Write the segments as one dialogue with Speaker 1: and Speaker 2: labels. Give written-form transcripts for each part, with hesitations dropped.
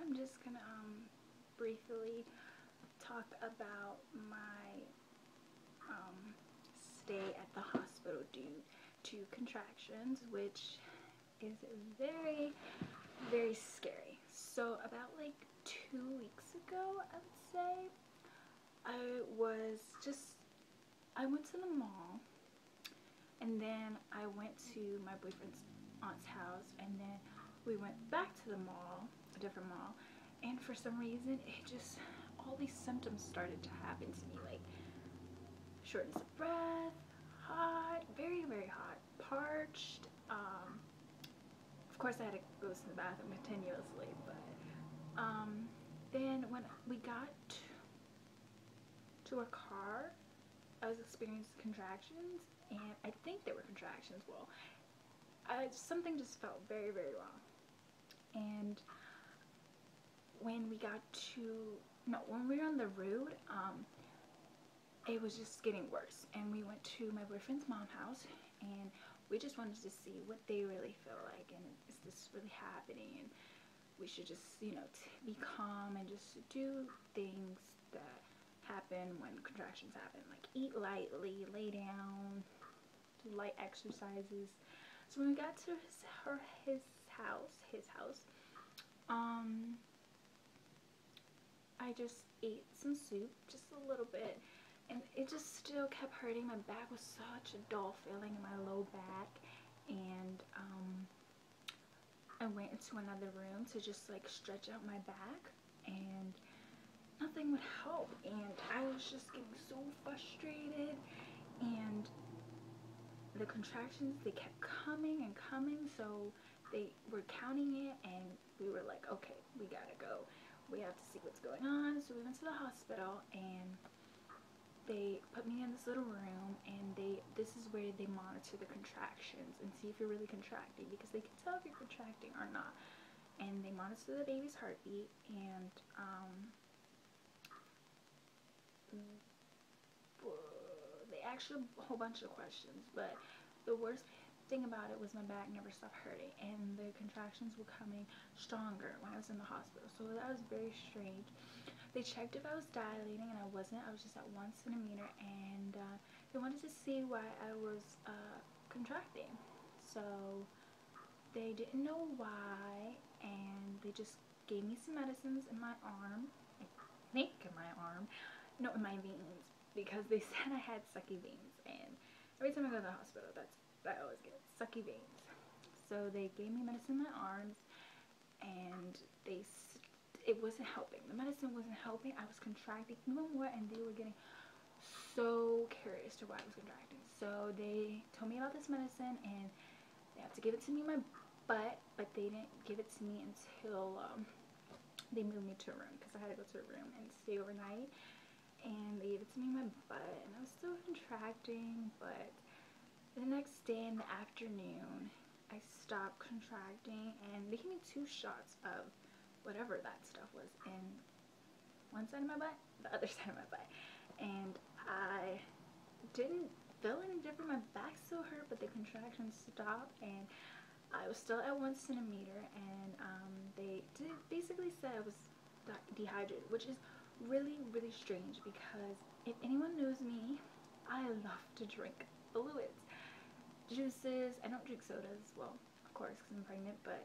Speaker 1: I'm just gonna briefly talk about my stay at the hospital due to contractions, which is very scary. So about like 2 weeks ago, I would say, I went to the mall, and then I went to my boyfriend's aunt's house, and then we went back to the mall, a different mall, and for some reason it just, all these symptoms started to happen to me, like shortness of breath, hot, very hot, parched. Of course I had to go to the bathroom continuously, but then when we got to our car, I was experiencing contractions, and I think they were contractions. Well, something just felt very wrong. And when we got to, no, when we were on the road, it was just getting worse. And we went to my boyfriend's mom's house, and we just wanted to see what they really feel like, and is this really happening, and we should just, you know, be calm and just do things that happen when contractions happen, like eat lightly, lay down, do light exercises. So when we got to his house, I just ate some soup, just a little bit, and it just still kept hurting. My back was such a dull feeling in my low back, and I went into another room to just like stretch out my back, and nothing would help, and I was just getting so frustrated, and the contractions, they kept coming and coming, so they were counting it, and we were like, okay, we gotta go, we have to see what's going on. So we went to the hospital, and they put me in this little room, and this is where they monitor the contractions and see if you're really contracting, because they can tell if you're contracting or not. And they monitor the baby's heartbeat, and they asked a whole bunch of questions, but the worst thing about it was my back never stopped hurting, and the contractions were coming stronger when I was in the hospital. So that was very strange. They checked if I was dilating, and I wasn't. I was just at 1 centimeter, and they wanted to see why I was contracting. So they didn't know why, and they just gave me some medicines in my arm. I think in my arm, no, in my veins, because they said I had sucky veins, and every time I go to the hospital, I always get sucky veins. So they gave me medicine in my arms, and it wasn't helping. The medicine wasn't helping. I was contracting even more, and they were getting so curious to why I was contracting. So they told me about this medicine, and they had to give it to me in my butt, but they didn't give it to me until they moved me to a room, because I had to go to a room and stay overnight. And they gave it to me in my butt, and I was still contracting, but the next day in the afternoon, I stopped contracting, and they gave me 2 shots of whatever that stuff was in one side of my butt, the other side of my butt, and I didn't feel any different. My back still hurt, but the contractions stopped, and I was still at 1 centimeter, and they basically said I was dehydrated, which is really strange, because if anyone knows me, I love to drink fluids, juices. I don't drink sodas, well, of course, because I'm pregnant, but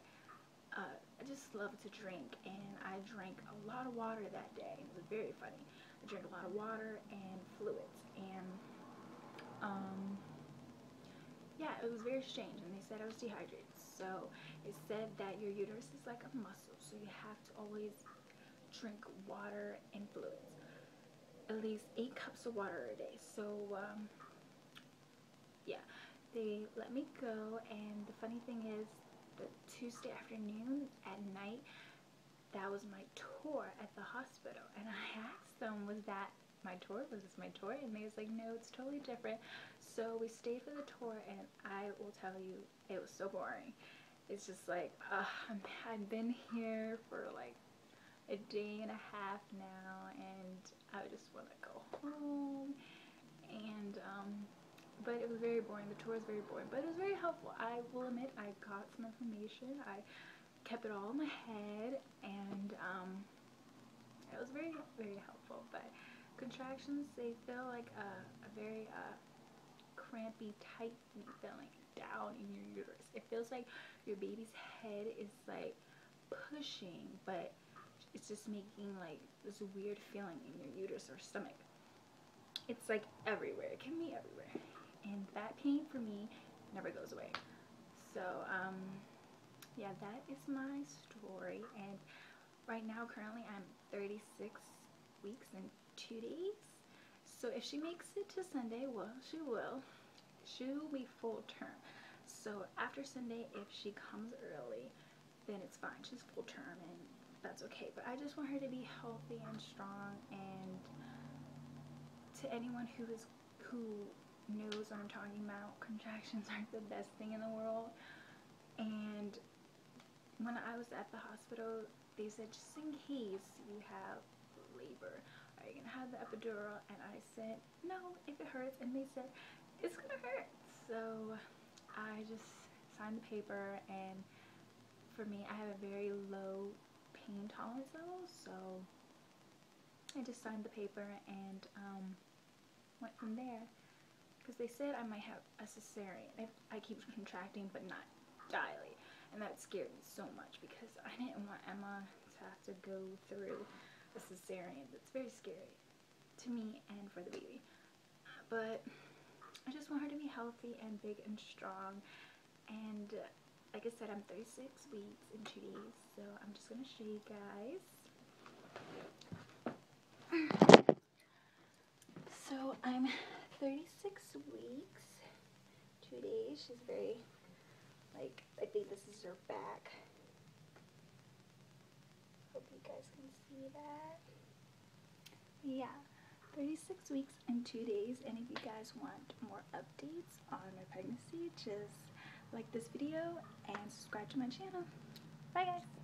Speaker 1: I just love to drink, and I drank a lot of water that day. It was very funny. I drank a lot of water and fluids, and yeah, it was very strange, and they said I was dehydrated. So it said that your uterus is like a muscle, so you have to always drink water and fluids, at least 8 cups of water a day. So yeah, they let me go, and the funny thing is, the Tuesday afternoon at night, that was my tour at the hospital, and I asked them, was that my tour? Was this my tour? And they was like, no, it's totally different. So we stayed for the tour, and I will tell you, it was so boring. It's just like, I've been here for like a day and a half now, and I just want to go home. And but it was very boring. The tour was very boring, but it was very helpful. I will admit, I got some information. I kept it all in my head, and it was very, very helpful. But contractions, they feel like a very crampy, tight feeling down in your uterus. It feels like your baby's head is like pushing, but it's just making like this weird feeling in your uterus or stomach. It's like everywhere. It can be everywhere, and that pain for me never goes away. So yeah, that is my story. And right now, currently, I'm 36 weeks and 2 days. So if she makes it to Sunday, well, she will. She'll be full term. So after Sunday, if she comes early, then it's fine. She's full term, and that's okay. But I just want her to be healthy and strong. And to anyone who knows what I'm talking about, contractions aren't the best thing in the world. And when I was at the hospital, they said, just in case you have labor, are you gonna have the epidural? And I said, no, if it hurts. And they said, it's gonna hurt. So I just signed the paper, and for me, I have a very low pain tolerance level, so I just signed the paper and went from there, because they said I might have a cesarean if I keep contracting but not dilate, and that scared me so much because I didn't want Emma to have to go through a cesarean. That's very scary to me and for the baby. But I just want her to be healthy and big and strong. And like I said, I'm 36 weeks and 2 days, so I'm just gonna show you guys. So I'm 36 weeks, 2 days. She's very, like, I think this is her back. Hope you guys can see that. Yeah, 36 weeks and 2 days. And if you guys want more updates on my pregnancy, just like this video and subscribe to my channel. Bye guys!